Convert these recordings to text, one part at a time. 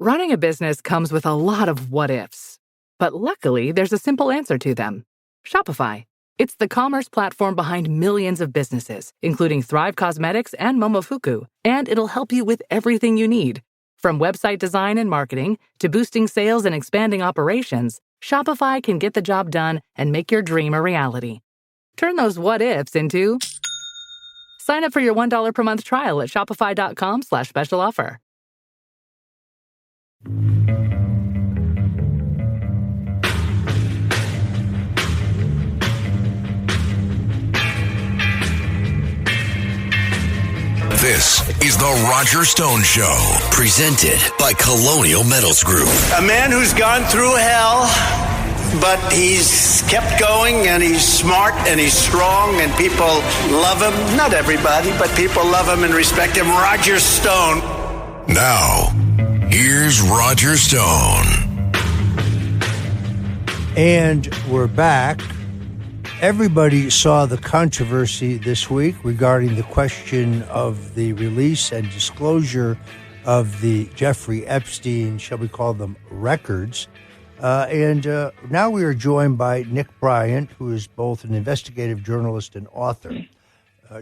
Running a business comes with a lot of what-ifs. But luckily, there's a simple answer to them. Shopify. It's the commerce platform behind millions of businesses, including Thrive Cosmetics and Momofuku, and it'll help you with everything you need. From website design and marketing to boosting sales and expanding operations, Shopify can get the job done and make your dream a reality. Turn those what-ifs into... Sign up for your $1 per month trial at shopify.com/special offer. This is the Roger Stone Show, presented by Colonial Metals Group. A man who's gone through hell, but he's kept going, and he's smart, and he's strong, and people love him. Not everybody, but people love him and respect him. Roger Stone. Now, here's Roger Stone. And we're back. Everybody saw the controversy this week regarding the question of the release and disclosure of the Jeffrey Epstein, shall we call them, records. And now we are joined by Nick Bryant, who is both an investigative journalist and author.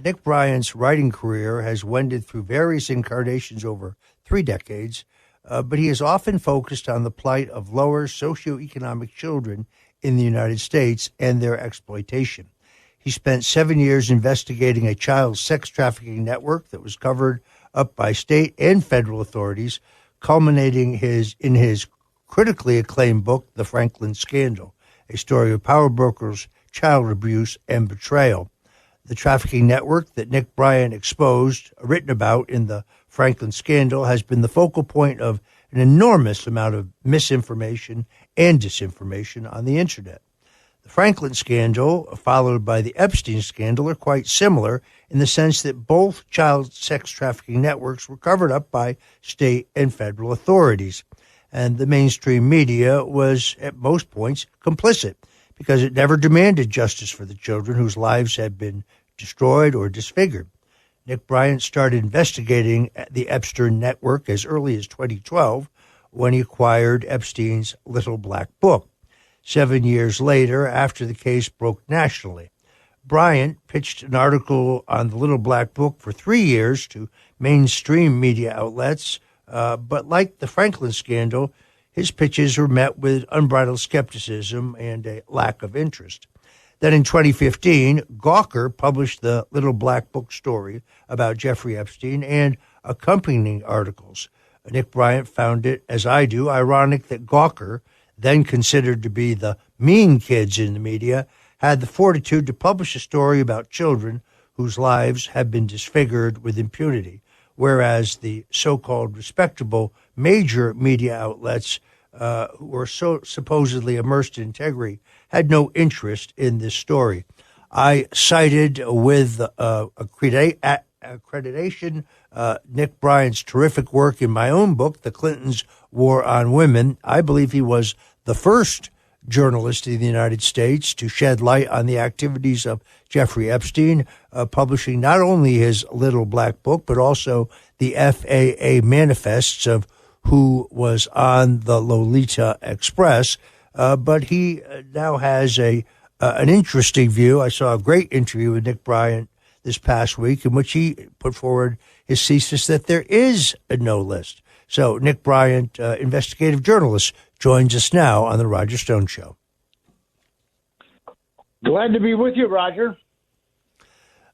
Nick Bryant's writing career has wended through various incarnations over 3 decades, but he has often focused on the plight of lower socioeconomic children in the United States and their exploitation. He spent 7 years investigating a child sex trafficking network that was covered up by state and federal authorities, culminating in his critically acclaimed book, The Franklin Scandal, a story of power brokers, child abuse, and betrayal. The trafficking network that Nick Bryant exposed, written about in The Franklin Scandal, has been the focal point of an enormous amount of misinformation and disinformation on the internet. The Franklin Scandal, followed by the Epstein Scandal, are quite similar in the sense that both child sex trafficking networks were covered up by state and federal authorities. And the mainstream media was, at most points, complicit because it never demanded justice for the children whose lives had been destroyed or disfigured. Nick Bryant started investigating the Epstein network as early as 2012 when he acquired Epstein's Little Black Book. 7 years later, after the case broke nationally, Bryant pitched an article on the Little Black Book for 3 years to mainstream media outlets, but like the Franklin Scandal, his pitches were met with unbridled skepticism and a lack of interest. Then in 2015, Gawker published the Little Black Book story about Jeffrey Epstein and accompanying articles. Nick Bryant found it, as I do, ironic that Gawker, then considered to be the mean kids in the media, had the fortitude to publish a story about children whose lives had been disfigured with impunity, whereas the so-called respectable major media outlets who were so supposedly immersed in integrity had no interest in this story. I cited with accreditation Nick Bryant's terrific work in my own book, The Clintons' War on Women. I believe he was the first journalist in the United States to shed light on the activities of Jeffrey Epstein, publishing not only his Little Black Book, but also the FAA manifests of who was on the Lolita Express. But he now has an interesting view. I saw a great interview with Nick Bryant this past week in which he put forward his thesis that there is a no list. So Nick Bryant, investigative journalist, joins us now on the Roger Stone Show. Glad to be with you, Roger.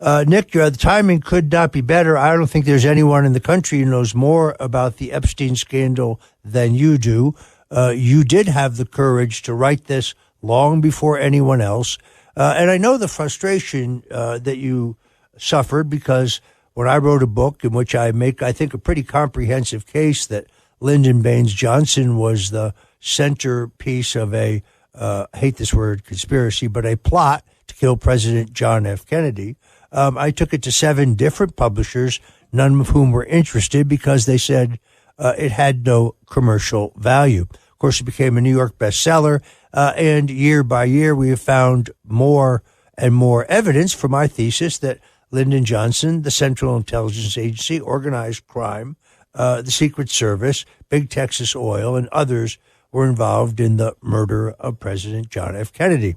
Nick, the timing could not be better. I don't think there's anyone in the country who knows more about the Epstein scandal than you do. You did have the courage to write this long before anyone else. And I know the frustration that you suffered because when I wrote a book in which I make, I think, a pretty comprehensive case that Lyndon Baines Johnson was the centerpiece of a, I hate this word, conspiracy, but a plot to kill President John F. Kennedy. I took it to 7 different publishers, none of whom were interested because they said it had no commercial value. Of course, it became a New York bestseller, and year by year we have found more and more evidence for my thesis that Lyndon Johnson, the Central Intelligence Agency, organized crime, the Secret Service, Big Texas Oil, and others were involved in the murder of President John F. Kennedy.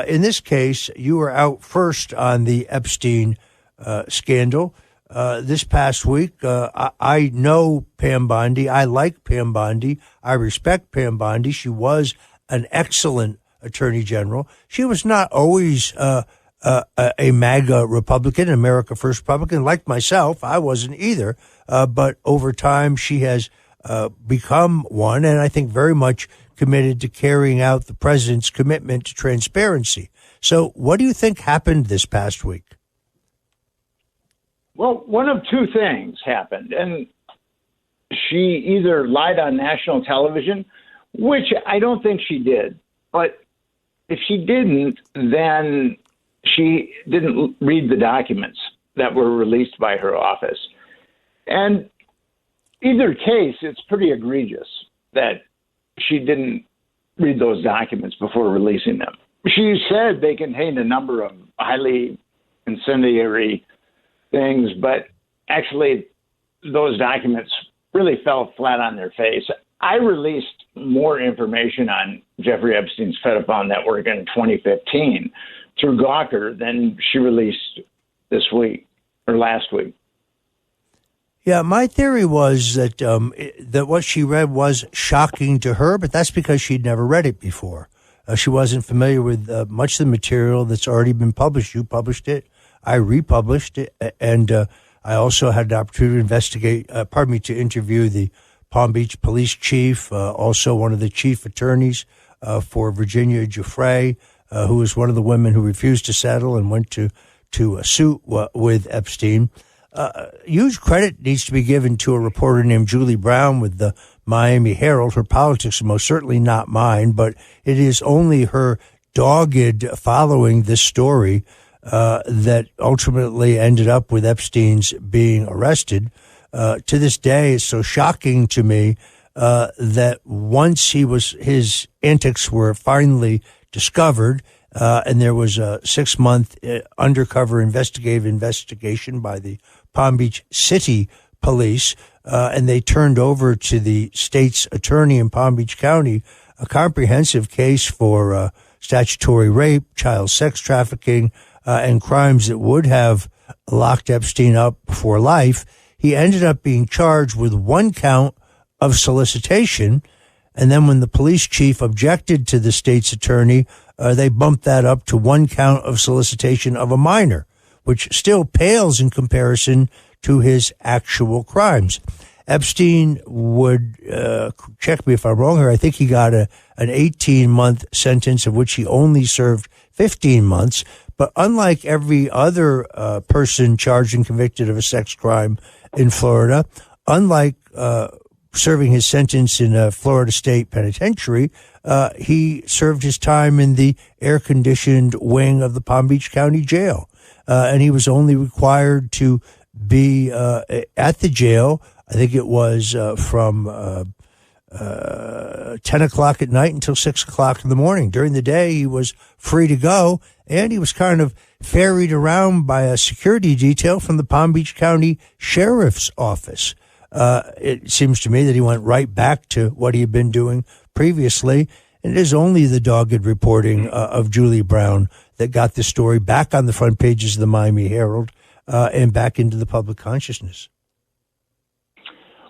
In this case, you were out first on the Epstein scandal. This past week, I know Pam Bondi. I like Pam Bondi. I respect Pam Bondi. She was an excellent attorney general. She was not always a MAGA Republican, America First Republican, like myself. I wasn't either. But over time, she has become one, and I think very much committed to carrying out the president's commitment to transparency. So what do you think happened this past week? Well, one of two things happened, and she either lied on national television, which I don't think she did, but if she didn't, then she didn't read the documents that were released by her office. And either case, it's pretty egregious that she didn't read those documents before releasing them. She said they contained a number of highly incendiary things, but actually those documents really fell flat on their face. I released more information on Jeffrey Epstein's pedophile network in 2015 through Gawker than she released this week or last week. Yeah, my theory was that that what she read was shocking to her, but that's because she'd never read it before. She wasn't familiar with much of the material that's already been published. You published it. I republished it. And I also had the opportunity to interview the Palm Beach police chief, also one of the chief attorneys for Virginia Giuffre, who was one of the women who refused to settle and went to a suit with Epstein. Huge credit needs to be given to a reporter named Julie Brown with the Miami Herald. Her politics are most certainly not mine, but it is only her dogged following this story that ultimately ended up with Epstein's being arrested. To this day, it's so shocking to me that once his antics were finally discovered, and there was a 6-month undercover investigative investigation by the Palm Beach City Police, and they turned over to the state's attorney in Palm Beach County a comprehensive case for statutory rape, child sex trafficking, and crimes that would have locked Epstein up for life. He ended up being charged with 1 count of solicitation. And then when the police chief objected to the state's attorney, they bumped that up to 1 count of solicitation of a minor, which still pales in comparison to his actual crimes. Epstein would, check me if I'm wrong here, I think he got an 18-month sentence, of which he only served 15 months. But unlike every other person charged and convicted of a sex crime in Florida, unlike serving his sentence in a Florida state penitentiary, he served his time in the air-conditioned wing of the Palm Beach County Jail. And he was only required to be at the jail, I think it was from 10 o'clock at night until 6 o'clock in the morning. During the day, he was free to go, and he was kind of ferried around by a security detail from the Palm Beach County Sheriff's Office. It seems to me that he went right back to what he had been doing previously, and it is only the dogged reporting of Julie Brown that got the story back on the front pages of the Miami Herald and back into the public consciousness.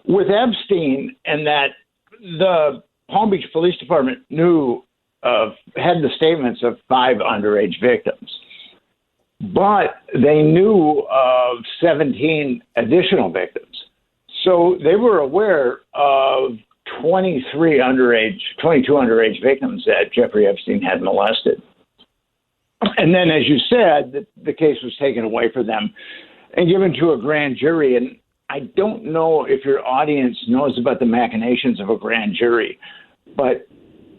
With Epstein, and that the Palm Beach Police Department had the statements of 5 underage victims, but they knew of 17 additional victims. So they were aware of 22 underage victims that Jeffrey Epstein had molested. And then, as you said, the case was taken away from them and given to a grand jury. And I don't know if your audience knows about the machinations of a grand jury, but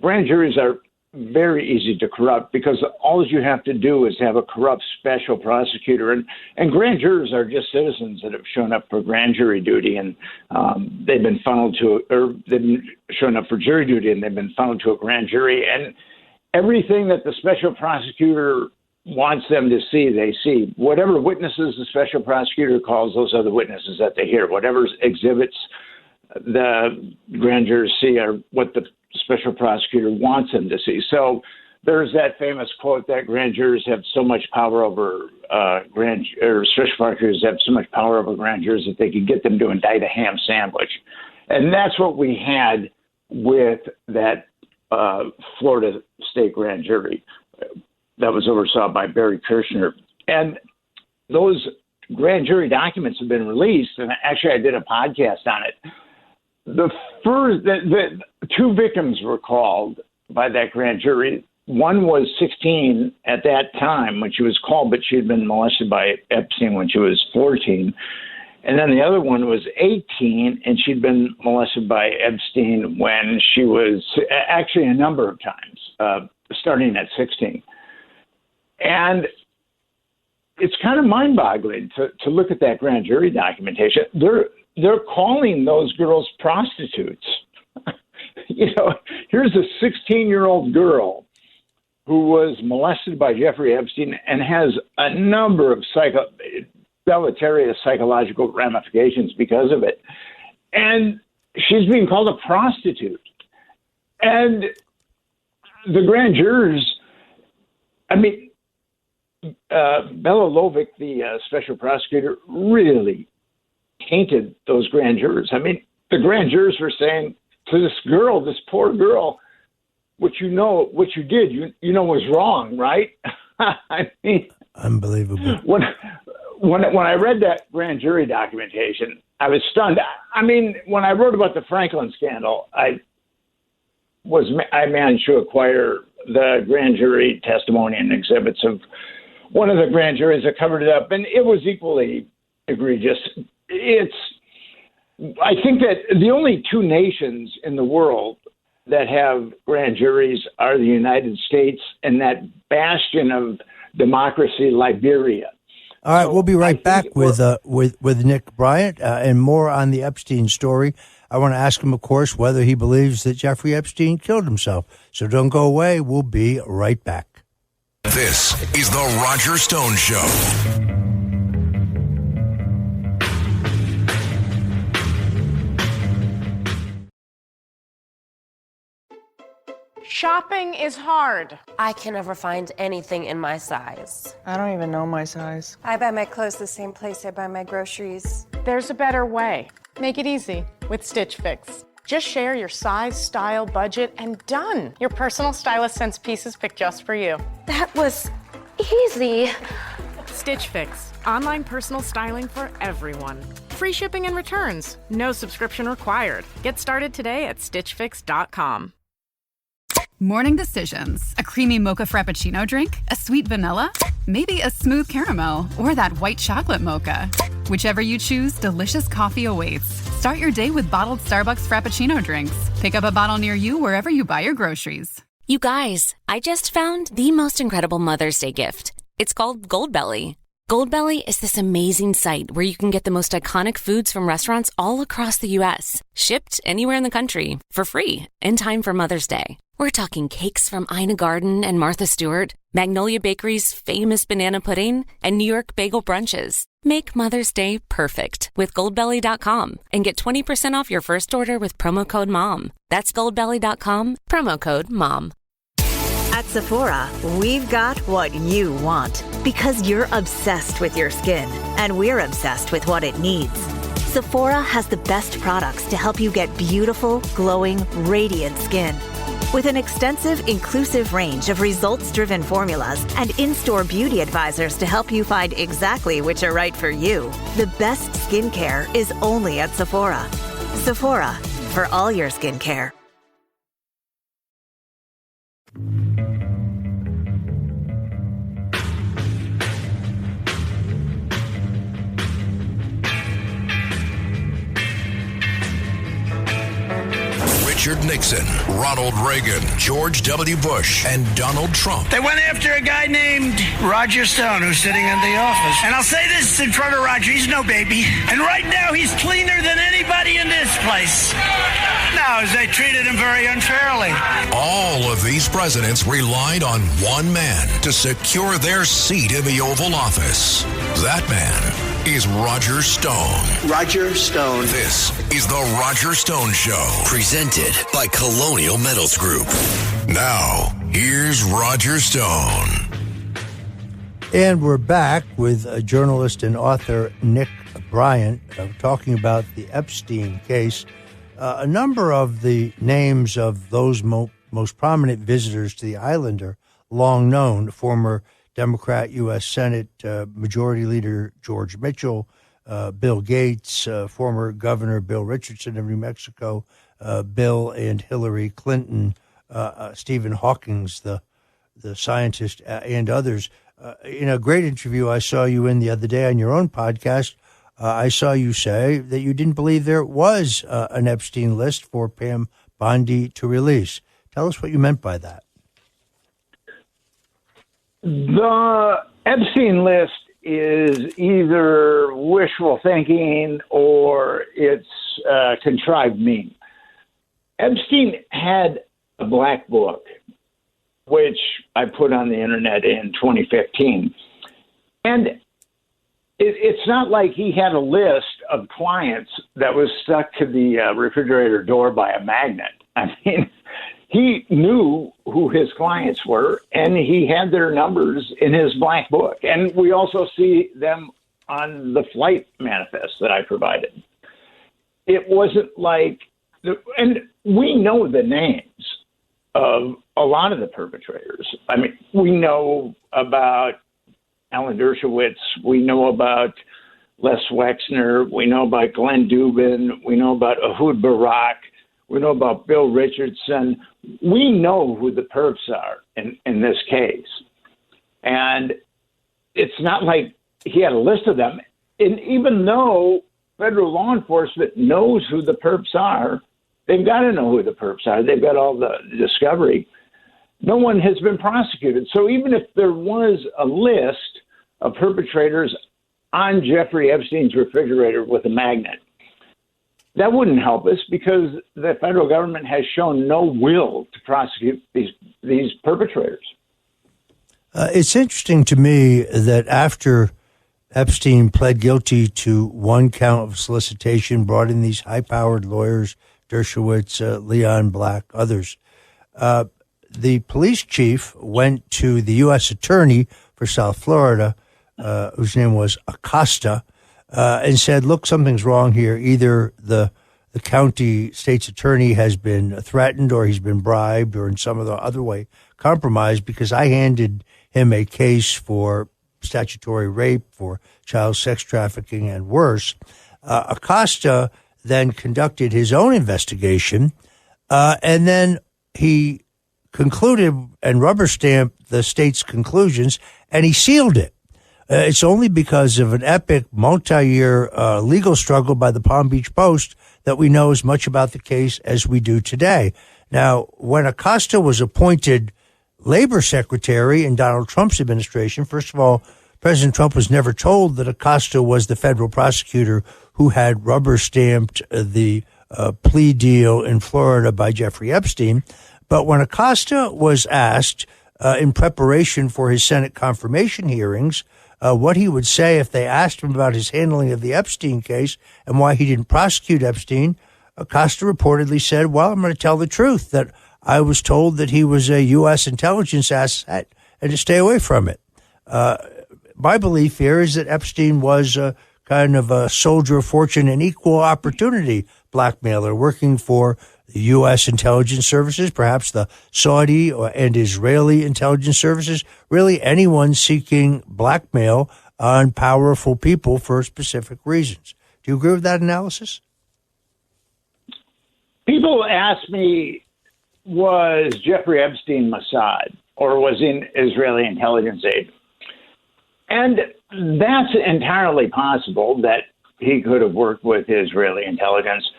grand juries are very easy to corrupt because all you have to do is have a corrupt special prosecutor. And grand jurors are just citizens that have shown up for grand jury duty, and they've been shown up for jury duty, and they've been funneled to a grand jury. And everything that the special prosecutor wants them to see, they see. Whatever witnesses the special prosecutor calls, those are the witnesses that they hear. Whatever exhibits the grand jurors see are what the special prosecutor wants them to see. So there's that famous quote that grand jurors have so much power over special prosecutors have so much power over grand jurors that they could get them to indict a ham sandwich. And that's what we had with that Florida state grand jury that was oversaw by Barry Kirshner. And those grand jury documents have been released, and actually I did a podcast on it. The two victims were called by that grand jury. One was 16 at that time when she was called, but she had been molested by Epstein when she was 14. And then the other one was 18, and she'd been molested by Epstein when she was actually a number of times, starting at 16. And it's kind of mind-boggling to look at that grand jury documentation. They're calling those girls prostitutes. Here's a 16-year-old girl who was molested by Jeffrey Epstein and has a number of deleterious psychological ramifications because of it. And she's being called a prostitute. And the grand jurors, Bela Lovic, the special prosecutor, really tainted those grand jurors. The grand jurors were saying to this girl, this poor girl, what you did was wrong, right? Unbelievable. When I read that grand jury documentation, I was stunned. When I wrote about the Franklin scandal, I managed to acquire the grand jury testimony and exhibits of one of the grand juries that covered it up, and it was equally egregious. I think that the only two nations in the world that have grand juries are the United States and that bastion of democracy, Liberia. All right, we'll be right back with Nick Bryant and more on the Epstein story. I want to ask him, of course, whether he believes that Jeffrey Epstein killed himself. So don't go away. We'll be right back. This is the Roger Stone Show. Shopping is hard. I can never find anything in my size. I don't even know my size. I buy my clothes the same place I buy my groceries. There's a better way. Make it easy with Stitch Fix. Just share your size, style, budget, and done. Your personal stylist sends pieces picked just for you. That was easy. Stitch Fix. Online personal styling for everyone. Free shipping and returns. No subscription required. Get started today at StitchFix.com. Morning decisions. A creamy mocha frappuccino drink? A sweet vanilla? Maybe a smooth caramel or that white chocolate mocha. Whichever you choose, delicious coffee awaits. Start your day with bottled Starbucks Frappuccino drinks. Pick up a bottle near you wherever you buy your groceries. You guys, I just found the most incredible Mother's Day gift. It's called Goldbelly. Goldbelly is this amazing site where you can get the most iconic foods from restaurants all across the U.S., shipped anywhere in the country for free in time for Mother's Day. We're talking cakes from Ina Garten and Martha Stewart, Magnolia Bakery's famous banana pudding, and New York bagel brunches. Make Mother's Day perfect with Goldbelly.com and get 20% off your first order with promo code MOM. That's Goldbelly.com, promo code MOM. At Sephora, we've got what you want because you're obsessed with your skin and we're obsessed with what it needs. Sephora has the best products to help you get beautiful, glowing, radiant skin. With an extensive, inclusive range of results-driven formulas and in-store beauty advisors to help you find exactly which are right for you, the best skincare is only at Sephora. Sephora, for all your skincare. Richard Nixon, Ronald Reagan, George W. Bush, and Donald Trump. They went after a guy named Roger Stone who's sitting in the office. And I'll say this in front of Roger, he's no baby. And right now he's cleaner than anybody in this place. No, because they treated him very unfairly. All of these presidents relied on one man to secure their seat in the Oval Office. That man is Roger Stone. Roger Stone. This is the Roger Stone Show, presented by Colonial Metals Group. Now, here's Roger Stone. And we're back with journalist and author Nick Bryant talking about the Epstein case. A number of the names of those most prominent visitors to the island are long known. Former Democrat U.S. Senate Majority Leader George Mitchell, Bill Gates, former Governor Bill Richardson of New Mexico, Bill and Hillary Clinton, Stephen Hawking, the scientist, and others. In a great interview I saw you in the other day on your own podcast, I saw you say that you didn't believe there was an Epstein list for Pam Bondi to release. Tell us what you meant by that. The Epstein list is either wishful thinking or it's a contrived meme. Epstein had a black book, which I put on the internet in 2015. And it's not like he had a list of clients that was stuck to the refrigerator door by a magnet. I mean, he knew who his clients were, and he had their numbers in his black book. And we also see them on the flight manifest that I provided. It wasn't like, and we know the names of a lot of the perpetrators. I mean, we know about Alan Dershowitz. We know about Les Wexner. We know about Glenn Dubin. We know about Ehud Barak. We know about Bill Richardson. We know who the perps are in this case. And it's not like he had a list of them. And even though federal law enforcement knows who the perps are, they've got to know who the perps are. They've got all the discovery. No one has been prosecuted. So even if there was a list of perpetrators on Jeffrey Epstein's refrigerator with a magnet, that wouldn't help us because the federal government has shown no will to prosecute these perpetrators. It's interesting to me that after Epstein pled guilty to one count of solicitation, brought in these high-powered lawyers, Dershowitz, Leon Black, others, the police chief went to the U.S. attorney for South Florida, whose name was Acosta, and said, look, something's wrong here. Either the county state's attorney has been threatened or he's been bribed or in some other way compromised, because I handed him a case for statutory rape, for child sex trafficking, and worse. Acosta then conducted his own investigation, and then he concluded and rubber stamped the state's conclusions, and he sealed it. It's only because of an epic multi-year legal struggle by the Palm Beach Post that we know as much about the case as we do today. Now, when Acosta was appointed labor secretary in Donald Trump's administration, first of all, President Trump was never told that Acosta was the federal prosecutor who had rubber stamped the plea deal in Florida by Jeffrey Epstein. But when Acosta was asked in preparation for his Senate confirmation hearings what he would say if they asked him about his handling of the Epstein case and why he didn't prosecute Epstein, Acosta reportedly said, well, I'm going to tell the truth, that I was told that he was a U.S. intelligence asset and to stay away from it. My belief here is that Epstein was a kind of a soldier of fortune and equal opportunity blackmailer working for the U.S. intelligence services, perhaps the Saudi and Israeli intelligence services, really anyone seeking blackmail on powerful people for specific reasons. Do you agree with that analysis? People ask me, was Jeffrey Epstein Mossad or was he an Israeli intelligence agent? And that's entirely possible that he could have worked with Israeli intelligence.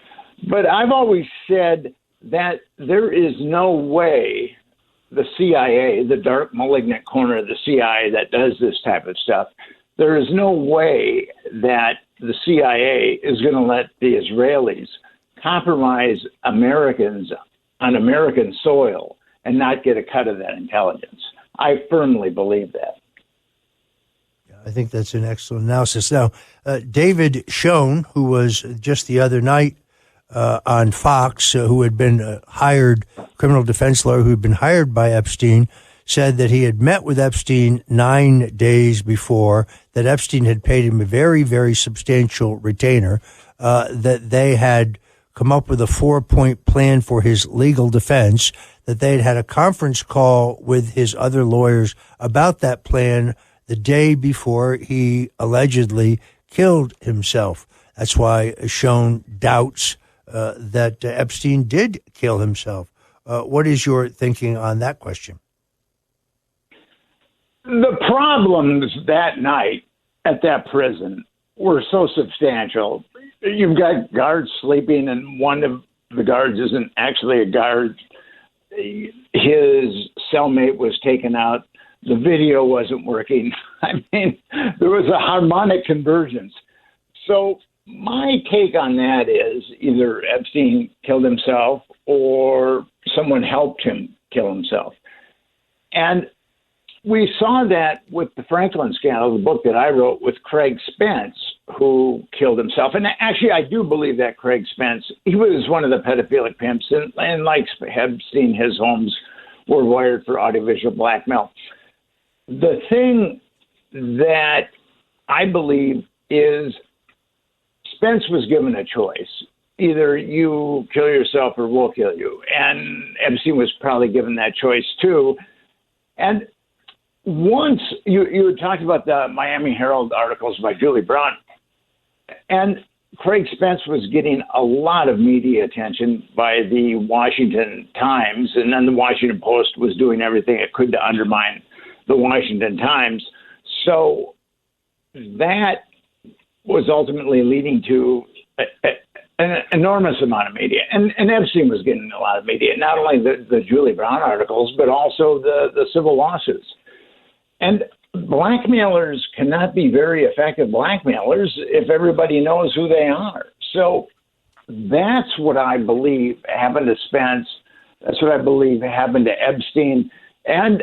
But I've always said that there is no way the CIA, the dark, malignant corner of the CIA that does this type of stuff, there is no way that the CIA is going to let the Israelis compromise Americans on American soil and not get a cut of that intelligence. I firmly believe that. I think that's an excellent analysis. Now, David Schoen, who was just the other night on Fox, who had been hired, criminal defense lawyer who had been hired by Epstein, said that he had met with Epstein 9 days before, that Epstein had paid him a very, very substantial retainer, that they had come up with a 4-point plan for his legal defense, that they had had a conference call with his other lawyers about that plan the day before he allegedly killed himself. That's why Schoen doubts that Epstein did kill himself. What is your thinking on that question? The problems that night at that prison were so substantial. You've got guards sleeping, and one of the guards isn't actually a guard. His cellmate was taken out. The video wasn't working. I mean, there was a harmonic convergence. So my take on that is either Epstein killed himself or someone helped him kill himself. And we saw that with the Franklin scandal, the book that I wrote with Craig Spence, who killed himself. And actually, I do believe that Craig Spence, he was one of the pedophilic pimps, and like Epstein, his homes were wired for audiovisual blackmail. The thing that I believe is Spence was given a choice. Either you kill yourself or we'll kill you. And Epstein was probably given that choice too. And once you had talked about the Miami Herald articles by Julie Brown, and Craig Spence was getting a lot of media attention by the Washington Times, and then the Washington Post was doing everything it could to undermine the Washington Times. So that was ultimately leading to an enormous amount of media. And Epstein was getting a lot of media, not only the Julie Brown articles, but also the civil lawsuits. And blackmailers cannot be very effective blackmailers if everybody knows who they are. So that's what I believe happened to Spence. That's what I believe happened to Epstein. And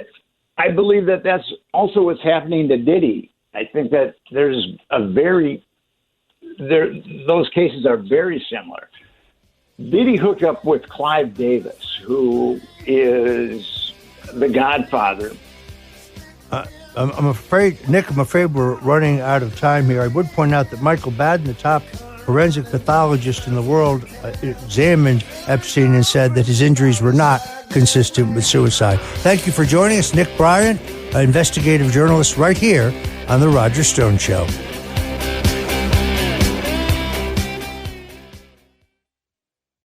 I believe that that's also what's happening to Diddy. I think that those cases are very similar. Diddy hooked up with Clive Davis, who is the godfather. I'm afraid, Nick, we're running out of time here. I would point out that Michael Baden, the top forensic pathologist in the world, examined Epstein and said that his injuries were not consistent with suicide. Thank you for joining us, Nick Bryant, investigative journalist right here on The Roger Stone Show.